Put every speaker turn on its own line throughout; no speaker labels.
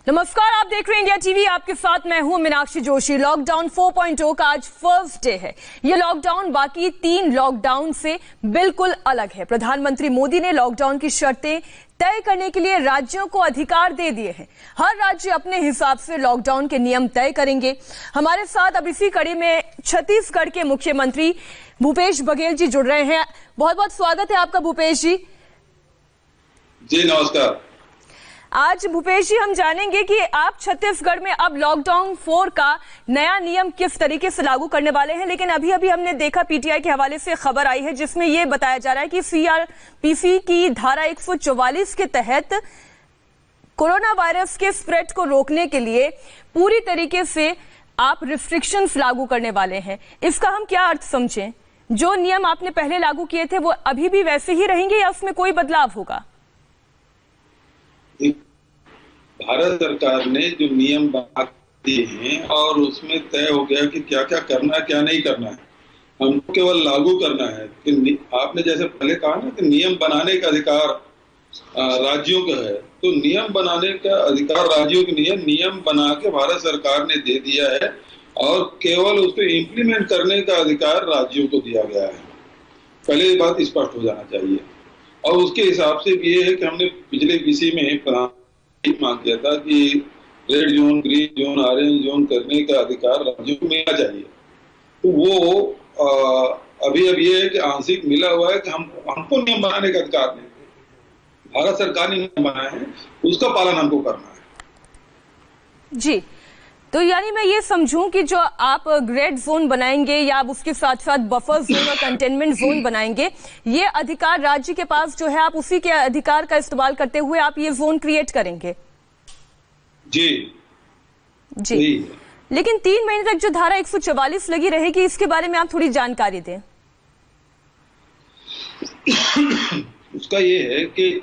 नमस्कार, आप देख रहे हैं इंडिया टीवी। आपके साथ मैं हूं मीनाक्षी जोशी। लॉकडाउन 4.0 का आज फर्स्ट डे है। यह लॉकडाउन बाकी 3 लॉकडाउन से बिल्कुल अलग है। प्रधानमंत्री मोदी ने लॉकडाउन की शर्तें तय करने के लिए राज्यों को अधिकार दे दिए हैं। हर राज्य अपने हिसाब से लॉकडाउन के नियम तय करेंगे। हमारे साथ अब इसी कड़ी में छत्तीसगढ़ के मुख्यमंत्री भूपेश बघेल जी जुड़ रहे हैं। बहुत बहुत स्वागत है आपका भूपेश जी।
जी नमस्कार।
आज भूपेश जी हम जानेंगे कि आप छत्तीसगढ़ में अब लॉकडाउन 4 का नया नियम किस तरीके से लागू करने वाले हैं। लेकिन अभी अभी हमने देखा, पीटीआई के हवाले से खबर आई है जिसमें यह बताया जा रहा है कि सीआरपीसी की धारा 144 के तहत कोरोना वायरस के स्प्रेड को रोकने के लिए पूरी तरीके से आप रिस्ट्रिक्शंस लागू करने वाले हैं। इसका हम क्या अर्थ समझें? जो नियम आपने पहले लागू किए थे वो अभी भी वैसे ही रहेंगे या उसमें कोई बदलाव होगा?
भारत सरकार ने जो नियम बना दिए हैं और उसमें तय हो गया कि क्या क्या करना है, क्या नहीं करना है, हमको केवल लागू करना है। कि आपने जैसे पहले कहा ना कि नियम बनाने का अधिकार राज्यों का है, तो नियम बनाने का अधिकार राज्यों के लिए नियम बना के भारत सरकार ने दे दिया है और केवल उसको इम्प्लीमेंट करने का अधिकार राज्यों को दिया गया है। पहले ये बात स्पष्ट हो जाना चाहिए। और उसके हिसाब से ये है कि हमने पिछले बीसी में मांग किया था कि red zone, green zone, orange zone करने का अधिकार राज्यों को मिलना चाहिए। तो वो अभी ये है कि आंशिक मिला हुआ है कि हमको नियम बनाने का अधिकार नहीं, भारत सरकार ने नियम बनाया है, उसका पालन हमको करना है।
जी, तो यानी मैं ये समझूं कि जो आप रेड जोन बनाएंगे या उसके साथ साथ बफर जोन और कंटेनमेंट जोन बनाएंगे, ये अधिकार राज्य के पास जो है, आप उसी के अधिकार का इस्तेमाल करते हुए आप ये जोन क्रिएट करेंगे।
जी
जी। लेकिन 3 महीने तक जो धारा 144 लगी रहेगी, इसके बारे में आप थोड़ी जानकारी दें।
उसका ये है कि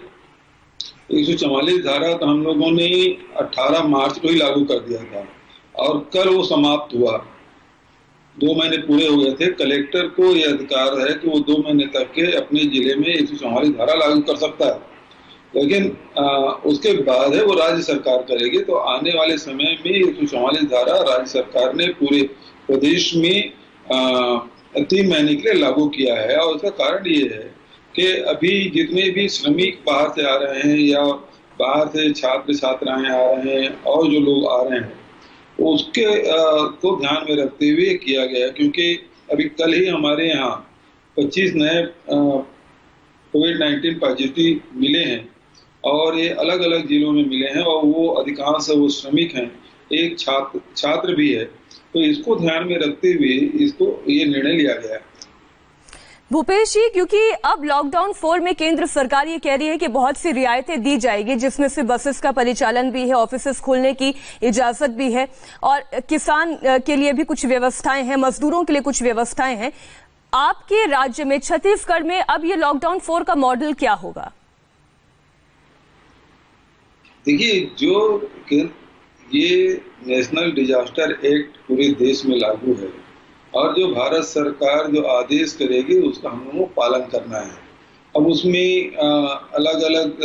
144 धारा तो हम लोगों ने 18 मार्च को ही लागू कर दिया था और कल वो समाप्त हुआ। 2 महीने पूरे हो गए थे। कलेक्टर को यह अधिकार है कि वो 2 महीने तक के अपने जिले में 144 धारा लागू कर सकता है, लेकिन उसके बाद है वो राज्य सरकार करेगी। तो आने वाले समय में 144 धारा राज्य सरकार ने पूरे प्रदेश में 3 महीने के लिए लागू किया है। और उसका कारण ये है कि अभी जितने भी श्रमिक बाहर से आ रहे हैं या बाहर से छात्र छात्राएं आ रहे हैं और जो लोग आ रहे हैं, उसके को ध्यान में रखते हुए किया गया। क्योंकि अभी कल ही हमारे यहाँ 25 नए कोविड-19 पॉजिटिव मिले हैं और ये अलग अलग जिलों में मिले हैं और वो अधिकांश वो श्रमिक हैं, एक छात्र भी है। तो इसको ध्यान में रखते हुए ये निर्णय लिया गया है।
भूपेश जी, क्योंकि अब लॉकडाउन 4 में केंद्र सरकार ये कह रही है कि बहुत सी रियायतें दी जाएगी, जिसमें से बसेस का परिचालन भी है, ऑफिसेस खोलने की इजाजत भी है और किसान के लिए भी कुछ व्यवस्थाएं हैं, मजदूरों के लिए कुछ व्यवस्थाएं हैं। आपके राज्य में, छत्तीसगढ़ में, अब ये लॉकडाउन 4 का मॉडल क्या होगा?
देखिए, जो ये नेशनल डिजास्टर एक्ट पूरे देश में लागू है और जो भारत सरकार जो आदेश करेगी उसका हम लोगों को पालन करना है। अब उसमें अलग अलग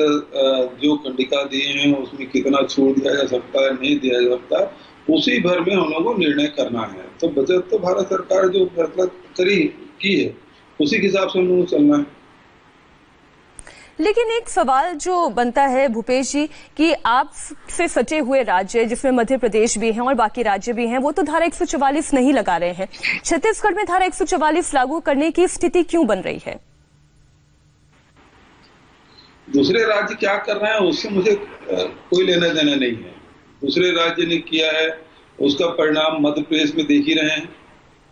जो कंडिका दिए हैं उसमें कितना छूट दिया जा सकता है, नहीं दिया जा सकता, उसी भर में हम लोगों को निर्णय करना है। तो बजट तो भारत सरकार जो फैसला की है उसी के हिसाब से हम लोगों को चलना है।
लेकिन एक सवाल जो बनता है भूपेश जी कि आप से सटे हुए राज्य, जिसमें मध्य प्रदेश भी हैं और बाकी राज्य भी हैं, वो तो धारा 144 नहीं लगा रहे हैं। छत्तीसगढ़ में धारा 144 लागू करने की स्थिति क्यों बन रही है?
दूसरे राज्य क्या कर रहे हैं उससे मुझे कोई लेना देना नहीं है। दूसरे राज्य ने किया है, उसका परिणाम मध्य प्रदेश में देख ही रहे हैं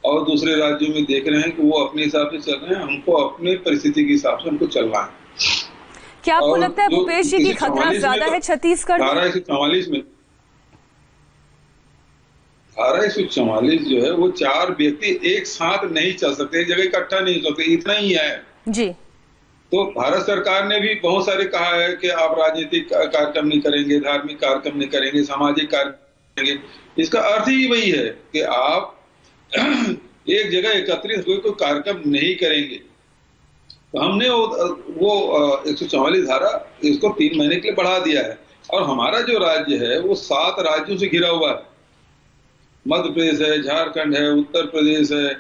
और दूसरे राज्यों में देख रहे हैं कि वो अपने हिसाब से चल रहे हैं। हमको अपने परिस्थिति के हिसाब से हमको चलना है।
क्या आपको लगता है भूपेश जी की खतरा ज्यादा है छत्तीसगढ़?
धारा 144 में धारा 144 जो है वो 4 व्यक्ति एक साथ नहीं चल सकते, एक जगह इकट्ठा नहीं हो सकते, इतना ही है
जी।
तो भारत सरकार ने भी बहुत सारे कहा है कि आप राजनीतिक कार्यक्रम नहीं करेंगे, धार्मिक कार्यक्रम नहीं करेंगे, सामाजिक कार्यक्रम करेंगे। इसका अर्थ ही वही है कि आप एक जगह एकत्रित हुए कोई कार्यक्रम नहीं करेंगे। तो हमने वो 144 धारा इसको 3 महीने के लिए बढ़ा दिया है। और हमारा जो राज्य है वो 7 राज्यों से घिरा हुआ है। मध्य प्रदेश है, झारखंड है, उत्तर प्रदेश है,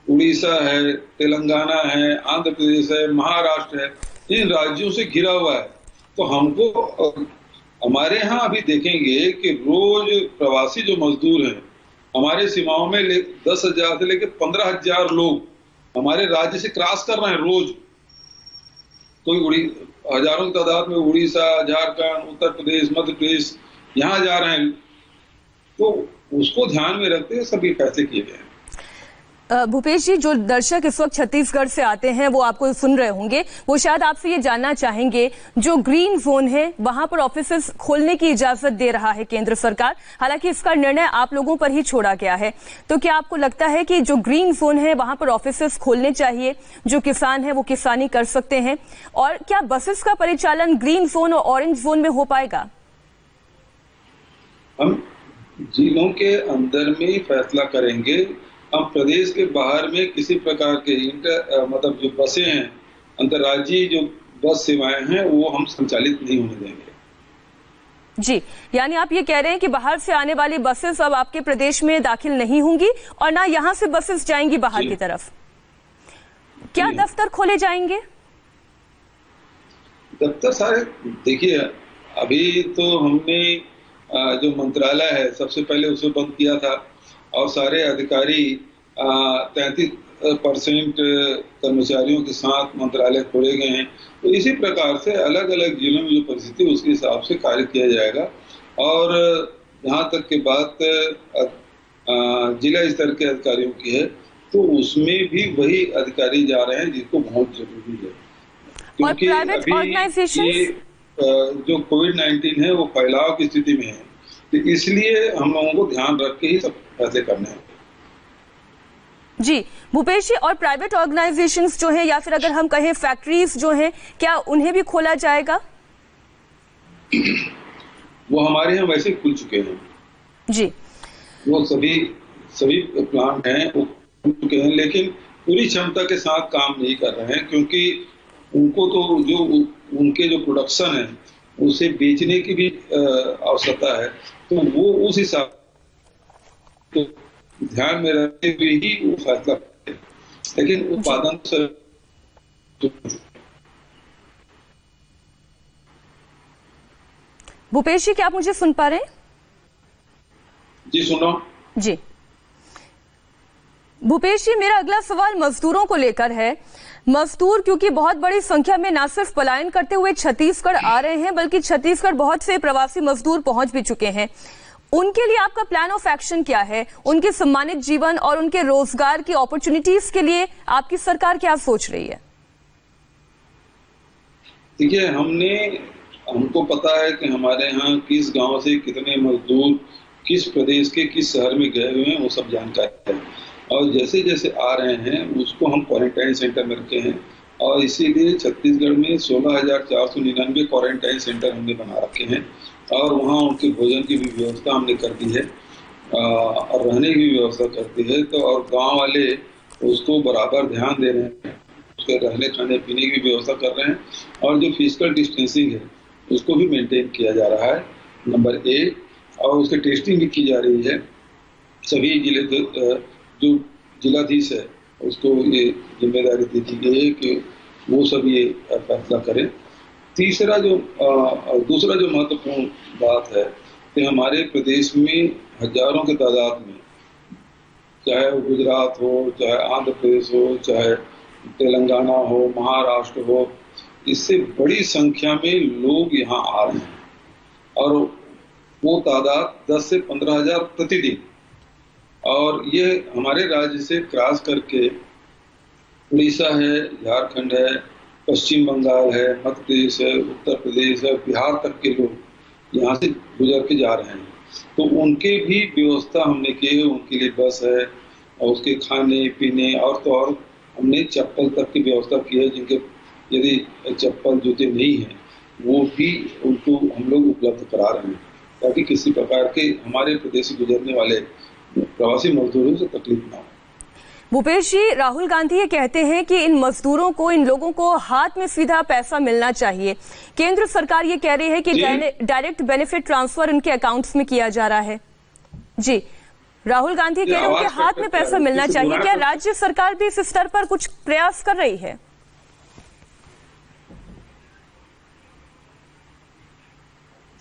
उड़ीसा है, तेलंगाना है, आंध्र प्रदेश है, महाराष्ट्र है, इन राज्यों से घिरा हुआ है। तो हमको हमारे यहाँ अभी देखेंगे कि रोज प्रवासी जो मजदूर हैं हमारे सीमाओं में 10,000 से लेकर 15,000 लोग हमारे राज्य से क्रॉस कर रहे हैं रोज। कोई हजारों की तादाद में उड़ीसा, झारखंड, उत्तर प्रदेश, मध्य प्रदेश यहाँ जा रहे हैं। तो उसको ध्यान में रखते हुए सभी फैसले किए गए हैं।
भूपेश जी, जो दर्शक इस वक्त छत्तीसगढ़ से आते हैं वो आपको सुन रहे होंगे, वो शायद आपसे ये जानना चाहेंगे, जो ग्रीन जोन है वहां पर ऑफिसेस खोलने की इजाजत दे रहा है केंद्र सरकार, हालांकि इसका निर्णय आप लोगों पर ही छोड़ा गया है। तो क्या आपको लगता है कि जो ग्रीन जोन है वहां पर ऑफिसेस खोलने चाहिए, जो किसान है वो किसानी कर सकते हैं, और क्या बसेस का परिचालन ग्रीन जोन और ऑरेंज जोन में हो पाएगा?
हम जिलों के अंदर में ही फैसला करेंगे। हम प्रदेश के बाहर में किसी प्रकार के मतलब जो बसें हैं, अंतर्राज्यीय जो बस सेवाएं हैं, वो हम संचालित नहीं होने देंगे।
जी, यानी आप ये कह रहे हैं कि बाहर से आने वाली बसेस अब आपके प्रदेश में दाखिल नहीं होंगी और ना यहाँ से बसेस जाएंगी बाहर की तरफ। क्या दफ्तर खोले जाएंगे?
दफ्तर सारे देखिए, अभी तो हमने जो मंत्रालय है सबसे पहले उसे बंद किया था और सारे अधिकारी 33% कर्मचारियों के साथ मंत्रालय खोले गए हैं। तो इसी प्रकार से अलग अलग जिलों में जो परिस्थिति उसके हिसाब से कार्य किया जाएगा। और जहाँ तक की बात जिला स्तर के अधिकारियों की है, तो उसमें भी वही अधिकारी जा रहे हैं जिसको बहुत जरूरी है, क्योंकि अभी जो कोविड-19 है वो फैलाव की स्थिति में है। तो इसलिए हम लोगों को ध्यान रख के ही सब फैसले करने हैं।
जी भूपेश जी, और प्राइवेट ऑर्गेनाइजेशंस जो हैं या फिर अगर हम कहें फैक्ट्रीज जो हैं, क्या उन्हें भी खोला जाएगा?
वो हमारे यहाँ वैसे खुल चुके हैं
जी,
वो सभी प्लांट हैं वो खुल चुके हैं, लेकिन पूरी क्षमता के साथ काम नहीं कर रहे हैं, क्योंकि उनको तो जो उनके जो प्रोडक्शन है उसे बेचने की भी आवश्यकता है। तो वो उस हिसाब तो ध्यान में रखते हुए ही वो फैसला करते हैं, लेकिन उत्पादन से
भूपेश जी, क्या आप मुझे सुन पा रहे हैं?
जी सुनो।
जी भूपेश जी, मेरा अगला सवाल मजदूरों को लेकर है। मजदूर क्योंकि बहुत बड़ी संख्या में न सिर्फ पलायन करते हुए छत्तीसगढ़ आ रहे हैं, बल्कि छत्तीसगढ़ बहुत से प्रवासी मजदूर पहुंच भी चुके हैं। उनके लिए आपका प्लान ऑफ एक्शन क्या है? उनके सम्मानित जीवन और उनके रोजगार की अपॉर्चुनिटीज के लिए आपकी सरकार क्या सोच रही है?
देखिए, हमको पता है कि हमारे यहाँ किस गांव से कितने मजदूर किस प्रदेश के किस शहर में गए हुए हैं, वो सब जानकारी है। और जैसे जैसे आ रहे हैं उसको हम क्वारंटाइन सेंटर में रखे हैं, और इसीलिए छत्तीसगढ़ में 16,499 क्वारंटाइन सेंटर हमने बना रखे हैं, और वहाँ उनके भोजन की भी व्यवस्था हमने कर दी है और रहने की भी व्यवस्था कर दी है। तो और गांव वाले उसको बराबर ध्यान दे रहे हैं, उसके रहने खाने पीने की भी व्यवस्था कर रहे हैं, और जो फिजिकल डिस्टेंसिंग है उसको भी मेंटेन किया जा रहा है, नंबर 1। और उसकी टेस्टिंग भी की जा रही है। सभी जो जिलाधीश है उसको ये जिम्मेदारी दी गई है कि वो सब ये फैसला करें। दूसरा जो महत्वपूर्ण बात है कि हमारे प्रदेश में हजारों के तादाद में, चाहे वो गुजरात हो, चाहे आंध्र प्रदेश हो, चाहे तेलंगाना हो, महाराष्ट्र हो, इससे बड़ी संख्या में लोग यहाँ आ रहे हैं, और वो तादाद 10 से 15,000 प्रतिदिन। और ये हमारे राज्य से क्रॉस करके उड़ीसा है, झारखंड है, पश्चिम बंगाल है, मध्य प्रदेश है, उत्तर प्रदेश है, बिहार तक के लोग यहाँ से गुजर के जा रहे हैं। तो उनके भी व्यवस्था हमने की है, उनके लिए बस है, और उसके खाने पीने, और तो और हमने चप्पल तक की व्यवस्था की है, जिनके यदि चप्पल जूते नहीं है वो भी उनको हम लोग उपलब्ध करा रहे हैं, ताकि किसी प्रकार के हमारे प्रदेश से गुजरने वाले प्रवासी मजदूरों से तकलीफ ना हो।
भूपेश जी, राहुल गांधी ये कहते हैं कि इन मजदूरों को, इन लोगों को हाथ में सीधा पैसा मिलना चाहिए। केंद्र सरकार ये कह रही है कि डायरेक्ट बेनिफिट ट्रांसफर उनके अकाउंट्स में किया जा रहा है। जी, राहुल गांधी कह रहे हैं उनके हाथ में पैसा मिलना चाहिए। क्या राज्य सरकार भी इस स्तर पर कुछ प्रयास कर रही है?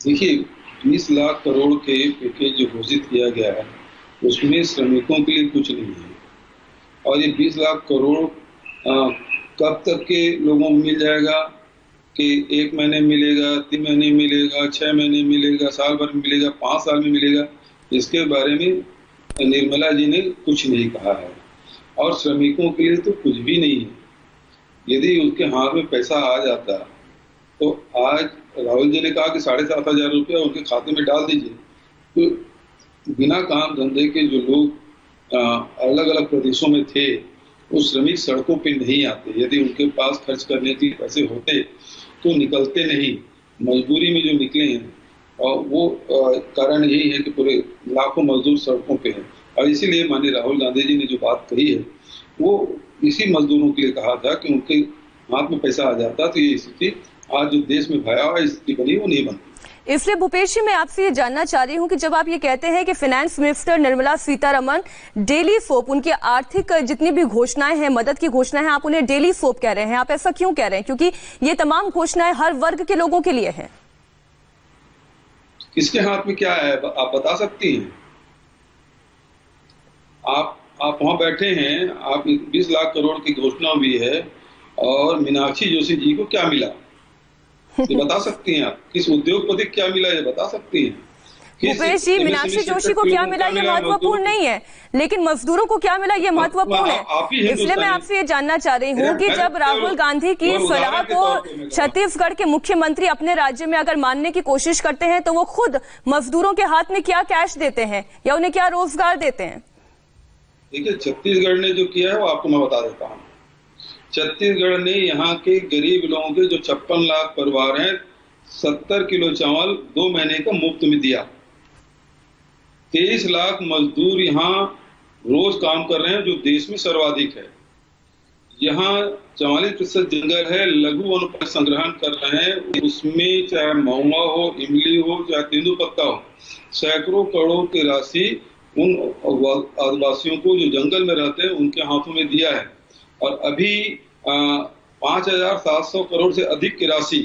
देखिए, 20 लाख करोड़ के पैकेज जो घोषित किया गया है उसमें श्रमिकों के लिए कुछ नहीं है। और ये 20 लाख करोड़ कब तक के लोगों को मिल जाएगा कि 1 महीने मिलेगा, 3 महीने मिलेगा, 6 महीने मिलेगा, साल भर में मिलेगा, 5 साल में मिलेगा, इसके बारे में निर्मला जी ने कुछ नहीं कहा है। और श्रमिकों के लिए तो कुछ भी नहीं है। यदि उनके हाथ में पैसा आ जाता तो आज राहुल जी ने कहा कि 7,500 रुपया उनके खाते में डाल दीजिए, तो बिना काम धंधे के जो लोग अलग अलग प्रदेशों में थे वो श्रमिक सड़कों पे नहीं आते। यदि उनके पास खर्च करने के पैसे होते तो निकलते नहीं, मजबूरी में जो निकले हैं। और वो कारण यही है कि पूरे लाखों मजदूर सड़कों पे हैं। और इसीलिए माननीय राहुल गांधी जी ने जो बात कही है वो इसी मजदूरों के लिए कहा था कि उनके हाथ में पैसा आ जाता तो ये स्थिति आज जो देश में भयावह स्थिति बनी वो नहीं बनती।
इसलिए भूपेश जी, मैं आपसे ये जानना चाह रही हूँ कि जब आप ये कहते हैं कि finance minister Nirmala Sitharaman daily soap, उनकी आर्थिक जितनी भी घोषणाएं हैं, मदद की घोषणाएं हैं, आप उन्हें डेली सोप कह रहे हैं। आप ऐसा क्यों कह रहे हैं? क्योंकि ये तमाम घोषणाएं हर वर्ग के लोगों के लिए हैं।
किसके हाथ में क्या है आप बता सकती हैं? आप वहां बैठे हैं, आप 20 लाख करोड़ की घोषणा भी है और मीनाक्षी जोशी जी को क्या मिला ये बता सकती हैं आप? किस उद्योगपति क्या मिला ये बता सकती हैं?
भूपेश जी, मीनाक्षी जोशी को क्या मिला ये महत्वपूर्ण नहीं है, लेकिन मजदूरों को क्या मिला ये महत्वपूर्ण है। इसलिए मैं आपसे ये जानना चाह रही हूँ कि जब राहुल गांधी की सलाह को छत्तीसगढ़ के मुख्यमंत्री अपने राज्य में अगर मानने की कोशिश करते हैं तो वो खुद मजदूरों के हाथ में क्या कैश देते हैं या उन्हें क्या रोजगार देते हैं?
देखिए, छत्तीसगढ़ ने जो किया है वो आपको मैं बता देता हूँ। छत्तीसगढ़ ने यहाँ के गरीब लोगों के जो 56 लाख परिवार हैं 70 किलो चावल 2 महीने का मुफ्त में दिया। 23 लाख मजदूर यहाँ रोज काम कर रहे हैं जो देश में सर्वाधिक है। यहाँ 44% जंगल है, लघु वनोपज संग्रहण कर रहे हैं। उसमें चाहे महुआ हो, इमली हो, चाहे तेंदुपत्ता हो, सैकड़ों करोड़ की राशि उन आदिवासियों को जो जंगल में रहते हैं उनके हाथों में दिया है। और अभी 5,700 करोड़ से अधिक की राशि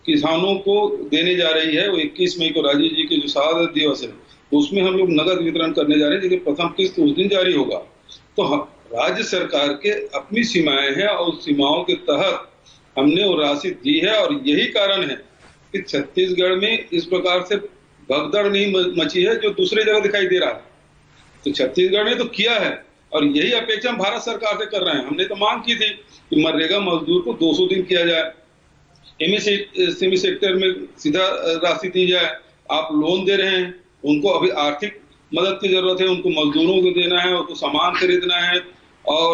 किसानों को देने जा रही है। वो 21 मई को राजीव जी के जो शहादत दिवस है उसमें हम लोग नगद वितरण करने जा रहे हैं, जिसकी प्रथम किस्त उस दिन जारी होगा। तो राज्य सरकार के अपनी सीमाएं हैं और उस सीमाओं के तहत हमने वो राशि दी है। और यही कारण है कि छत्तीसगढ़ में इस प्रकार से भगदड़ नहीं मची है जो दूसरी जगह दिखाई दे रहा है। तो छत्तीसगढ़ ने तो किया है और यही अपेक्षा हम भारत सरकार से कर रहे हैं। हमने तो मांग की थी कि मनरेगा मजदूर को 200 दिन किया जाए, एमएसएमई सेक्टर में सीधा राशि दी जाए। आप लोन दे रहे हैं, उनको अभी आर्थिक मदद की जरूरत है, उनको मजदूरों को देना है, उनको सामान खरीदना है और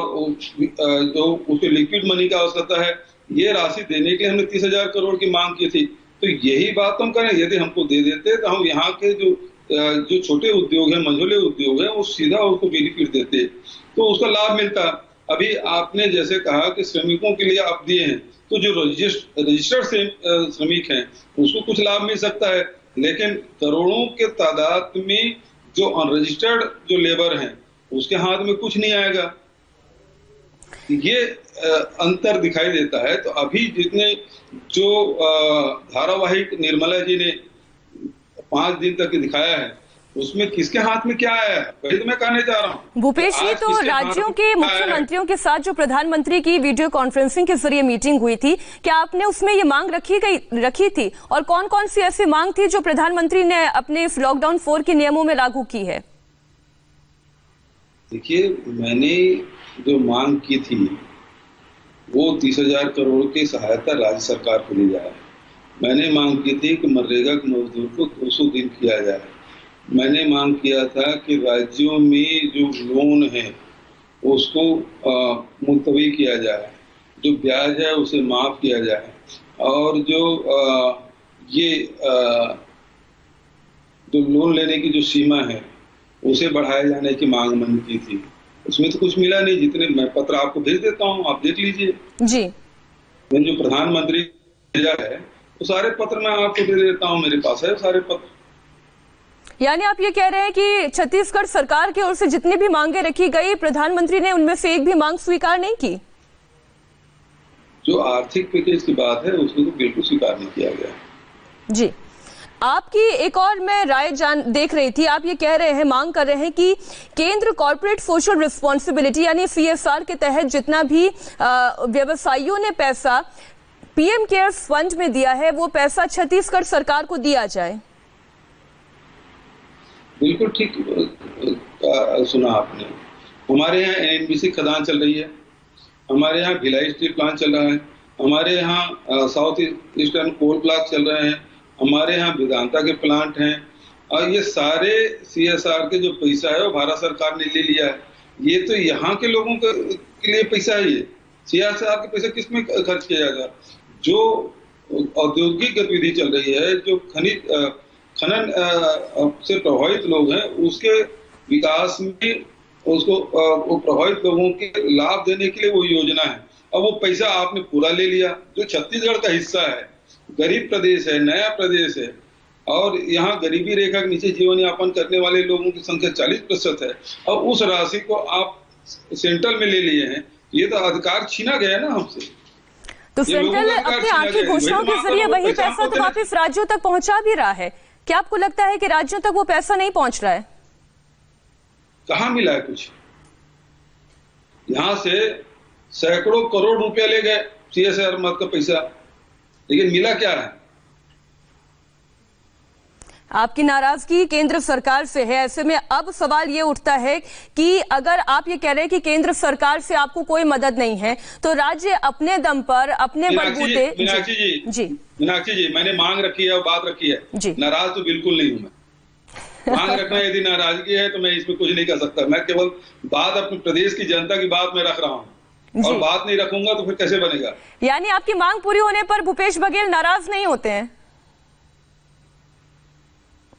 जो उसके लिक्विड मनी की आवश्यकता है, ये राशि देने के लिए हमने 30,000 करोड़ की मांग की थी। तो यही बात हम करें, यदि हमको दे देते तो हम यहाँ के जो छोटे उद्योग हैं, मंझोले उद्योग हैं, वो सीधा उसको बेनिफिट देते तो उसका लाभ मिलता। अभी आपने जैसे कहा कि श्रमिकों के लिए आप दिए हैं, तो जो रजिस्टर्ड श्रमिक हैं उसको कुछ लाभ मिल सकता है, लेकिन करोड़ों के तादाद में जो अनरजिस्टर्ड जो लेबर हैं उसके हाथ में कुछ नहीं आएगा। ये अंतर दिखाई देता है। तो अभी जितने जो धारावाहिक निर्मला जी ने 5 दिन तक दिखाया है उसमें किसके हाथ में क्या है वही तो मैं कहने जा रहा हूँ।
भूपेश जी, तो राज्यों के मुख्यमंत्रियों के साथ जो प्रधानमंत्री की वीडियो कॉन्फ्रेंसिंग के जरिए मीटिंग हुई थी, क्या आपने उसमें ये मांग रखी थी और कौन कौन सी ऐसी मांग थी जो प्रधानमंत्री ने अपने इस लॉकडाउन 4 के नियमों में लागू की है?
देखिए, मैंने जो मांग की थी वो 30,000 करोड़ की सहायता राज्य सरकार को दी जाए। मैंने मांग की थी कि मनरेगा के मजदूर को 200 दिन किया जाए। मैंने मांग किया था कि राज्यों में जो लोन है उसको मुलतवी किया जाए, जो ब्याज है उसे माफ किया जाए और जो लोन लेने की जो सीमा है उसे बढ़ाए जाने की मांग मैंने की थी। उसमें तो कुछ मिला नहीं। जितने मैं पत्र आपको भेज देता हूँ, आप देख लीजिए
जी।
मैंने जो प्रधानमंत्री भेजा है वो सारे पत्र मैं आपको दे देता हूँ, मेरे पास है सारे पत्र।
यानी आप ये कह रहे हैं कि छत्तीसगढ़ सरकार की ओर से जितनी भी मांगे रखी गई, प्रधानमंत्री ने उनमें से एक भी मांग स्वीकार नहीं की?
जो आर्थिक पैकेज की बात है उसको तो बिल्कुल स्वीकार नहीं किया गया।
जी, आपकी एक और मैं राय देख रही थी, आप ये कह रहे हैं, मांग कर रहे हैं कि केंद्र कॉर्पोरेट सोशल रिस्पॉन्सिबिलिटी यानी CSR के तहत जितना भी व्यवसायियों ने पैसा PM केयर्स फंड में दिया है वो पैसा छत्तीसगढ़ सरकार को दिया जाए।
बिल्कुल ठीक सुना आपने। हमारे यहाँ NNBC खदान चल रही है, हमारे यहाँ भिलाई स्टील प्लांट चल रहा है, हमारे यहाँ साउथ ईस्टर्न कोल ब्लॉक चल रहे हैं, हमारे यहाँ वेदांता के प्लांट हैं, और ये सारे CSR के जो पैसा है वो भारत सरकार ने ले लिया है। ये तो यहाँ के लोगों के लिए पैसा है। ये CSR के पैसा किस में खर्च किया जाएगा? जो औद्योगिक गतिविधि चल रही है, जो खनन से प्रभावित लोग हैं, उसके विकास में उसको प्रभावित लोगों के लाभ देने के लिए वो योजना है। अब वो पैसा आपने पूरा ले लिया, जो छत्तीसगढ़ का हिस्सा है, गरीब प्रदेश है, नया प्रदेश है, और यहाँ गरीबी रेखा के नीचे जीवन यापन करने वाले लोगों की संख्या 40% है, और उस राशि को आप सेंट्रल में ले लिए हैं। ये तो अधिकार छीना गया ना हमसे।
तो सेंट्रल अपने आखिरी घोषणाओं के जरिए वही पैसा तो वापस राज्यों तक पहुंचा भी रहा है। क्या आपको लगता है कि राज्यों तक वो पैसा नहीं पहुंच रहा है?
कहाँ मिला है कुछ? यहाँ से सैकड़ों करोड़ रुपया ले गए CSR मद का पैसा, लेकिन मिला क्या है?
आपकी नाराजगी केंद्र सरकार से है। ऐसे में अब सवाल ये उठता है कि अगर आप ये कह रहे हैं कि केंद्र सरकार से आपको कोई मदद नहीं है, तो राज्य अपने दम पर, अपने बलबूते।
मीनाक्षी जी, मैंने मांग रखी है और बात रखी है जी। नाराज तो बिल्कुल नहीं हूं मैं। मांग रखना यदि नाराजगी है तो मैं इसमें कुछ नहीं कर सकता। मैं केवल बात अपने प्रदेश की जनता की बात में रख रहा हूँ, और बात नहीं रखूंगा तो फिर कैसे बनेगा?
यानी आपकी मांग पूरी होने पर भूपेश बघेल नाराज नहीं होते हैं?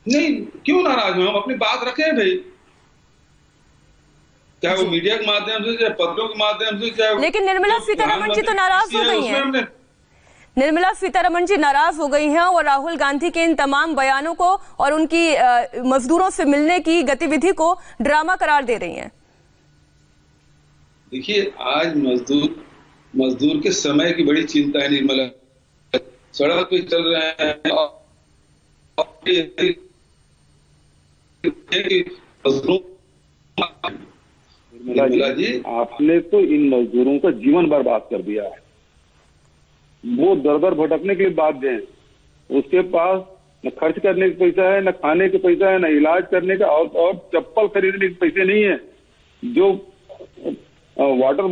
नहीं, क्यों नाराज हूं? हम अपनी बात रखे हैं भाई, चाहे वो मीडिया के माध्यम से, चाहे पत्रों के माध्यम से, चाहे।
लेकिन निर्मला सीतारमण जी तो नाराज हो गई हैं। निर्मला सीतारमण जी नाराज हो गई हैं और राहुल गांधी के इन तमाम बयानों को और उनकी मजदूरों से मिलने की गतिविधि को ड्रामा करार दे रही हैं।
देखिए, आज मजदूर के समय की बड़ी चिंता है। निर्मला सड़क पे चल रहे हैं और
निर्मला जी, आपने तो इन मजदूरों का जीवन बर्बाद कर दिया है। वो दर दर भटकने के लिए बाध्य हैं। उसके पास न खर्च करने का पैसा है, न खाने का पैसा है, न इलाज करने का, और चप्पल खरीदने के पैसे नहीं है। जो वाटर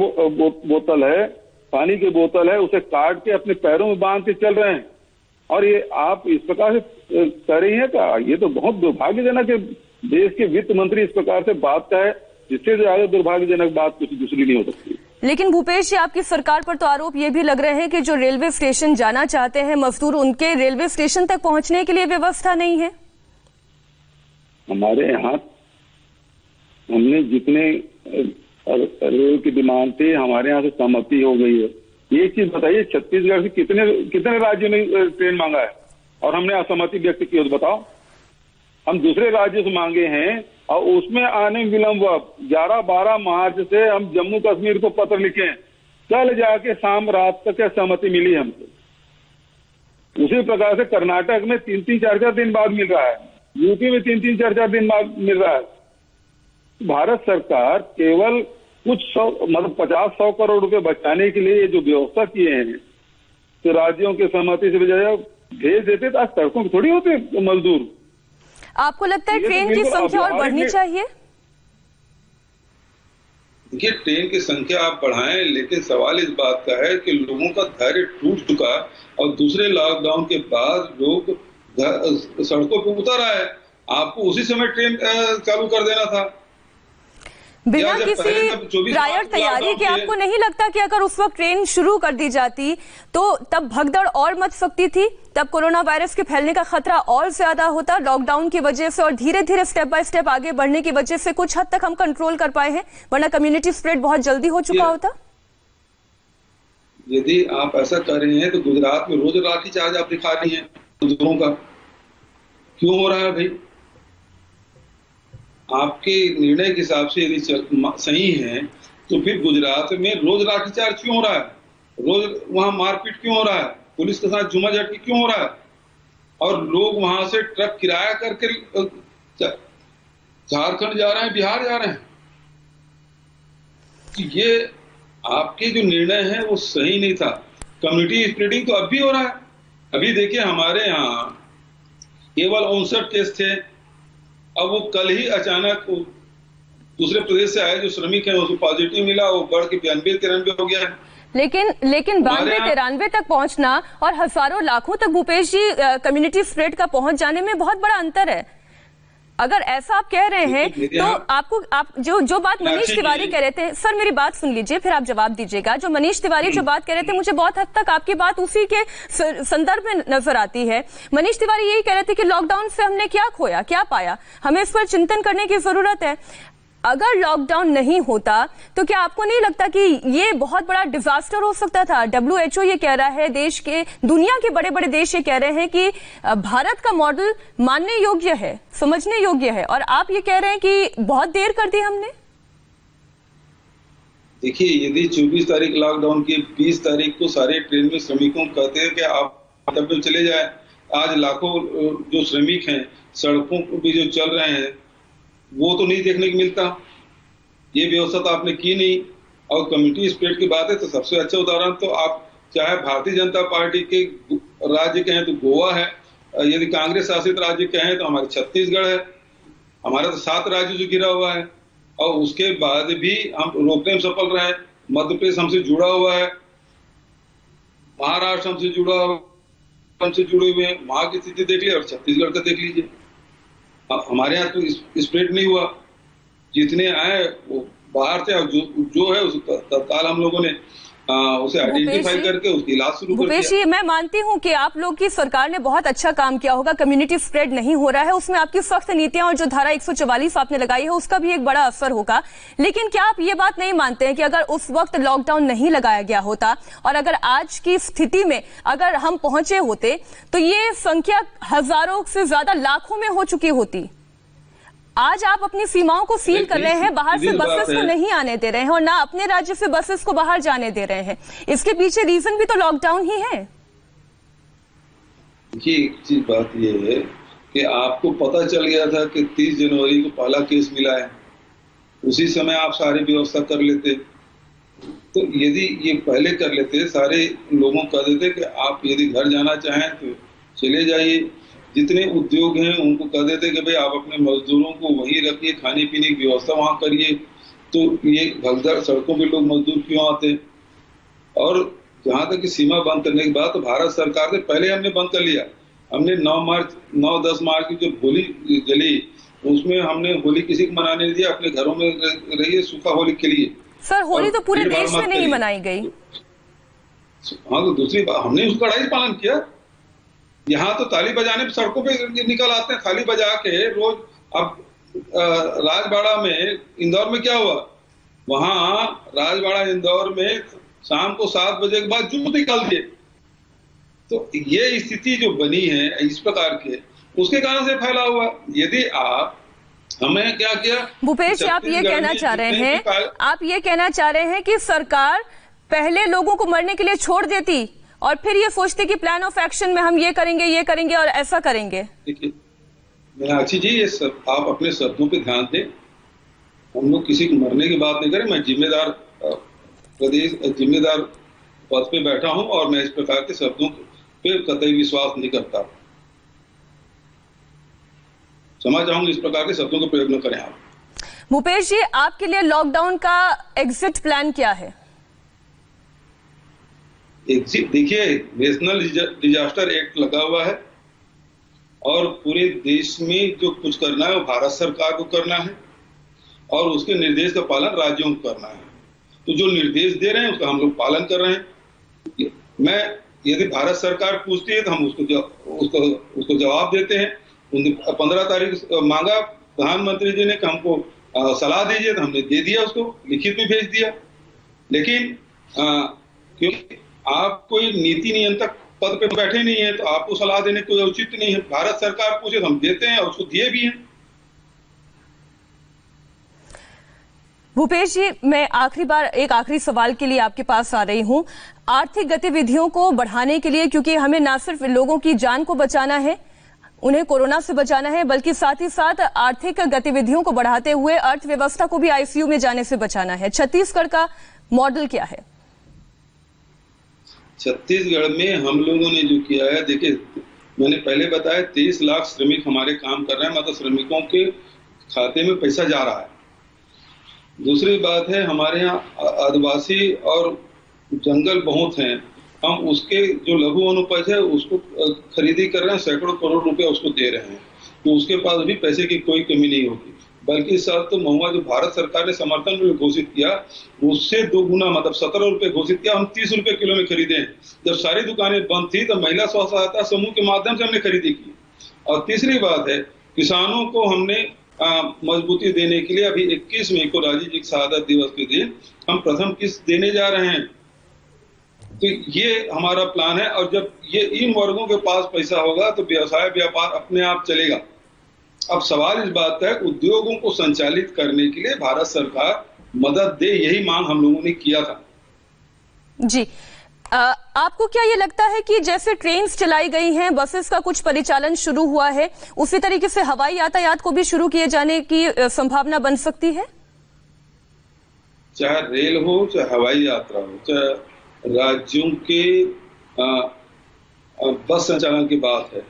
बोतल है, पानी की बोतल है, उसे काट के अपने पैरों में बांध के चल रहे हैं। और ये आप इस प्रकार से कर रही हैं क्या? ये तो बहुत दुर्भाग्यजनक है। देश के वित्त मंत्री इस प्रकार से बात का है, जिससे ज्यादा दुर्भाग्यजनक बात कुछ दूसरी नहीं हो सकती।
लेकिन भूपेश जी, आपकी सरकार पर तो आरोप ये भी लग रहे हैं कि जो रेलवे स्टेशन जाना चाहते हैं मजदूर, उनके रेलवे स्टेशन तक पहुंचने के लिए व्यवस्था नहीं है।
हमारे यहाँ हमने जितने रेल की डिमांड थी, हमारे यहाँ से सहमति हो गई है। एक चीज बताइए, छत्तीसगढ़ से कितने राज्यों ने ट्रेन मांगा है और हमने असहमति व्यक्त की? तो बताओ। हम दूसरे राज्यों से मांगे हैं और उसमें आने में विलंब। 11-12 मार्च से हम जम्मू कश्मीर को पत्र लिखे, कल जाके शाम रात तक सहमति मिली हमको। उसी प्रकार से कर्नाटक में 3-3, 4-4 दिन बाद मिल रहा है, यूपी में 3-3, 4-4 दिन बाद मिल रहा है। भारत सरकार केवल कुछ 50-100 करोड़ रुपए बचाने के लिए जो व्यवस्था किए हैं, तो राज्यों के सहमति से बजाय भेज देते तो आज सड़कों में थोड़ी होते मजदूर।
आपको लगता है ट्रेन की संख्या और बढ़नी चाहिए?
देखिए, ट्रेन की संख्या आप बढ़ाएं, लेकिन सवाल इस बात का है कि लोगों का धैर्य टूट चुका और दूसरे लॉकडाउन के बाद लोग सड़कों पर उतर आए। आपको उसी समय ट्रेन चालू कर देना था।
बिना किसी प्रायर तैयारी के आपको नहीं लगता कि अगर उस वक्त ट्रेन शुरू कर दी जाती तो तब भगदड़ और मच सकती थी, तब कोरोना वायरस के फैलने का खतरा और ज्यादा होता लॉकडाउन की वजह से, और धीरे धीरे स्टेप बाय स्टेप आगे बढ़ने की वजह से कुछ हद तक हम कंट्रोल कर पाए हैं, वरना कम्युनिटी स्प्रेड बहुत जल्दी हो चुका होता?
यदि आप ऐसा कर रहे हैं तो गुजरात में रोज लाठीचार्ज आप दिखा रही हैं मजदूरों का, क्यों हो रहा है भाई? आपके निर्णय के हिसाब से यदि सही है तो फिर गुजरात में रोज लाठीचार्ज क्यों हो रहा है? रोज वहां मारपीट क्यों हो रहा है? पुलिस के साथ जुमाझटकी क्यों हो रहा है? और लोग वहां से ट्रक किराया करके झारखंड जा रहे हैं, बिहार जा रहे हैं। ये आपके जो निर्णय है वो सही नहीं था। कम्युनिटी स्प्रेडिंग तो अब भी हो रहा है। अभी देखिए हमारे यहाँ केवल 59 केस थे, अब वो कल ही अचानक दूसरे प्रदेश से आए जो श्रमिक हैं उसको पॉजिटिव मिला, वो बढ़ के 92-93 हो गया है।
लेकिन 92-93 तक पहुंचना और हजारों लाखों तक भूपेश जी कम्युनिटी स्प्रेड का पहुंच जाने में बहुत बड़ा अंतर है। अगर ऐसा आप कह रहे हैं तो आप जो बात मनीष तिवारी कह रहे थे, सर मेरी बात सुन लीजिए फिर आप जवाब दीजिएगा। जो मनीष तिवारी जो बात कह रहे थे मुझे बहुत हद तक आपकी बात उसी के संदर्भ में नजर आती है। मनीष तिवारी यही कह रहे थे कि लॉकडाउन से हमने क्या खोया, क्या पाया, हमें इस पर चिंतन करने की जरूरत है। अगर लॉकडाउन नहीं होता तो क्या आपको नहीं लगता कि ये बहुत बड़ा डिजास्टर हो सकता था? WHO ये कह रहा है, देश के दुनिया के बड़े बड़े देश ये कह रहे हैं कि भारत का मॉडल मानने योग्य है, समझने योग्य है, और आप ये कह रहे हैं कि बहुत देर कर दी हमने।
देखिए यदि 24 तारीख लॉकडाउन की 20 तारीख को सारे ट्रेन में श्रमिकों को कहते हैं कि आप कर्तव्य चले जाए, आज लाखों जो श्रमिक हैं सड़कों पर भी जो चल रहे हैं वो तो नहीं देखने को मिलता। ये व्यवस्था तो आपने की नहीं। और कम्युनिटी स्प्रेड की बात है तो सबसे अच्छा उदाहरण तो आप चाहे भारतीय जनता पार्टी के राज्य के हैं तो गोवा है, यदि कांग्रेस शासित राज्य के हैं तो हमारे छत्तीसगढ़ है। हमारा तो 7 राज्य जो घिरा हुआ है और उसके बाद भी हम रोकने में सफल रहे। मध्य प्रदेश हमसे जुड़ा हुआ है, महाराष्ट्र हमसे जुड़ा हुआ, हमसे जुड़े हुए हैं। वहां की स्थिति देख लीजिए और छत्तीसगढ़ का देख लीजिए। हमारे यहाँ तो स्प्रेड नहीं हुआ, जितने आए वो बाहर थे और जो है उस तत्काल हम लोगों ने उसे आइडेंटिफाई करके उसकी इलाज शुरू कर दिया।
भूपेश जी मैं मानती हूँ कि आप लोग की सरकार ने बहुत अच्छा काम किया होगा, कम्युनिटी स्प्रेड नहीं हो रहा है, उसमें आपकी सख्त नीतियां और जो धारा 144 आपने लगाई है उसका भी एक बड़ा असर होगा। लेकिन क्या आप ये बात नहीं मानते हैं कि अगर उस वक्त लॉकडाउन नहीं लगाया गया होता और अगर आज की स्थिति में अगर हम पहुंचे होते तो ये संख्या हजारों से ज्यादा लाखों में हो चुकी होती? आज आप अपनी सीमाओं को सील कर रहे हैं, बाहर से बसेस को नहीं आने दे रहे हैं और ना अपने राज्य से बसेस को बाहर जाने दे रहे हैं। इसके पीछे रीजन भी तो लॉकडाउन ही है।
देखिए एक चीज बात ये है कि आपको पता चल गया था कि 30 जनवरी को पहला केस मिला है, उसी समय आप सारी व्यवस्था कर लेते। तो यदि ये पहले कर लेते, सारे लोगों को कह देते कि आप यदि घर जाना चाहें तो चले जाइए। जितने उद्योग हैं उनको कह देते कि भाई आप अपने मजदूरों को वहीं रखिए, खाने पीने की व्यवस्था वहां करिए। तो ये भगदड़ सड़कों पे लोग मजदूर क्यों आते? और जहां तक कि सीमा बंद करने की बात, तो भारत सरकार ने पहले हमने बंद कर लिया। हमने 9-10 मार्च की जो होली जली उसमें हमने होली किसी को मनाने नहीं दिया, अपने घरों में रहिए, सूखा होली खेलिए।
सर होली तो पूरे देश में नहीं मनाई गई।
हाँ तो दूसरी बात हमने उसका कड़ाई पालन किया। यहाँ तो ताली बजाने पे सड़कों पे निकल आते हैं थाली बजा के रोज। अब राजबाड़ा में इंदौर में क्या हुआ, वहां राजबाड़ा इंदौर में शाम को 7 बजे के बाद जूते निकाल दिए। तो ये स्थिति जो बनी है इस प्रकार के, उसके कारण से फैला हुआ। यदि आप हमें क्या किया
भूपेश जी, आप ये कहना चाह रहे हैं, आप ये कहना चाह रहे हैं कि सरकार पहले लोगों को मरने के लिए छोड़ देती और फिर ये सोचते कि प्लान ऑफ एक्शन में हम ये करेंगे और ऐसा करेंगे।
देखिए मीनाक्षी जी, ये सब आप अपने शब्दों पे ध्यान दें। हम लोग किसी को मरने की बात नहीं करें। मैं जिम्मेदार पद पे बैठा हूं और मैं इस प्रकार के शब्दों पे कतई विश्वास नहीं करता। क्षमा चाहूंगा, इस प्रकार के शब्दों का प्रयोग न करें आप।
भूपेश जी, आपके लिए लॉकडाउन का एग्जिट प्लान क्या है?
देखिए नेशनल डिजास्टर एक्ट लगा हुआ है और पूरे देश में जो कुछ करना है वो भारत सरकार को करना है। और उसके निर्देश का पालन राज्यों को करना है। तो जो निर्देश दे रहे हैं उसका हम लोग पालन कर रहे हैं। मैं यदि भारत सरकार पूछती है तो हम उसको जवाब देते हैं। 15 तारीख मांगा प्रधानमंत्री जी ने कि हमको सलाह दीजिए, तो हमने दे दिया, उसको लिखित में भेज दिया। लेकिन क्योंकि आप कोई नीति नियंत्रक पद पे बैठे नहीं है तो आपको सलाह देने कोई उचित नहीं है। भारत सरकार पूछे तो हम देते हैं और उसको दिए भी हैं।
भूपेश जी, मैं एक आखिरी सवाल के लिए आपके पास आ रही हूं। आर्थिक गतिविधियों को बढ़ाने के लिए, क्योंकि हमें न सिर्फ लोगों की जान को बचाना है, उन्हें कोरोना से बचाना है, बल्कि साथ ही साथ आर्थिक गतिविधियों को बढ़ाते हुए अर्थव्यवस्था को भी आईसीयू में जाने से बचाना है। छत्तीसगढ़ का मॉडल क्या है?
छत्तीसगढ़ में हम लोगों ने जो किया है, देखिए मैंने पहले बताया 23 लाख श्रमिक हमारे काम कर रहे हैं, मतलब श्रमिकों के खाते में पैसा जा रहा है। दूसरी बात है, हमारे यहाँ आदिवासी और जंगल बहुत हैं, हम उसके जो लघु अनुपज है उसको खरीदी कर रहे हैं, सैकड़ों करोड़ रुपए उसको दे रहे हैं। तो उसके पास भी पैसे की कोई कमी नहीं होगी। बल्कि इस साल तो महुआ जो भारत सरकार ने समर्थन मूल्य घोषित किया उससे 2 गुना, मतलब 17 रुपए घोषित किया, हम 30 रुपए किलो में खरीदे। जब सारी दुकानें बंद थी तो महिला स्व सहायता समूह के माध्यम से हमने खरीदी की। और तीसरी बात है, किसानों को हमने मजबूती देने के लिए अभी 21 मई को राजीव जी शहादत दिवस के दिन हम प्रथम किस्त देने जा रहे हैं। तो ये हमारा प्लान है। और जब ये इन वर्गों के पास पैसा होगा तो व्यवसाय व्यापार अपने आप चलेगा। अब सवाल इस बात का है, उद्योगों को संचालित करने के लिए भारत सरकार मदद दे, यही मांग हम लोगों ने किया था।
जी, आपको क्या ये लगता है कि जैसे ट्रेन चलाई गई हैं, बसेस का कुछ परिचालन शुरू हुआ है, उसी तरीके से हवाई यातायात को भी शुरू किए जाने की संभावना बन सकती है?
चाहे रेल हो, चाहे हवाई यात्रा हो, चाहे राज्यों के बस संचालन की बात है,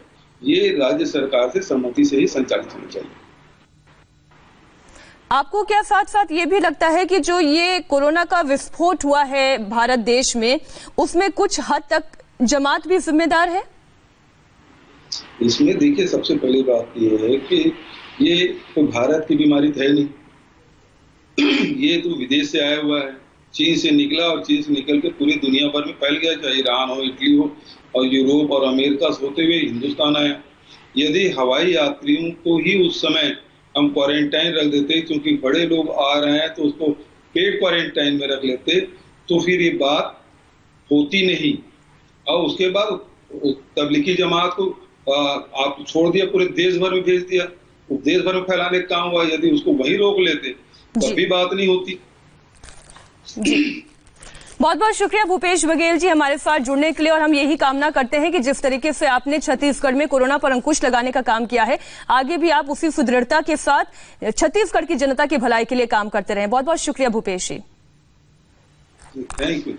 ये राज्य सरकार से सहमति से ही संचालित होनी चाहिए।
आपको क्या साथ साथ ये भी लगता है कि जो ये कोरोना का विस्फोट हुआ है भारत देश में, उसमें कुछ हद तक जमात भी जिम्मेदार है?
इसमें देखिए, सबसे पहली बात ये है कि ये तो भारत की बीमारी है नहीं, ये तो विदेश से आया हुआ है, चीन से निकला और चीन से निकल के पूरी दुनिया भर में फैल गया, चाहे ईरान हो, इटली हो और यूरोप और अमेरिका से होते हुए हिंदुस्तान आया। यदि हवाई यात्रियों को ही उस समय हम क्वारंटाइन रख देते, क्योंकि बड़े लोग आ रहे हैं तो उसको पेड क्वारंटाइन में रख लेते, तो फिर ये बात होती नहीं। और उसके बाद तबलीगी जमात को आप छोड़ दिया, पूरे देश भर में भेज दिया, तो देश भर में फैलाने का काम हुआ। यदि उसको वहीं रोक लेते तब भी बात नहीं होती।
बहुत बहुत शुक्रिया भूपेश बघेल जी हमारे साथ जुड़ने के लिए, और हम यही कामना करते हैं कि जिस तरीके से आपने छत्तीसगढ़ में कोरोना पर अंकुश लगाने का काम किया है, आगे भी आप उसी सुदृढ़ता के साथ छत्तीसगढ़ की जनता की भलाई के लिए काम करते रहें। बहुत बहुत शुक्रिया भूपेश जी।
Thank you.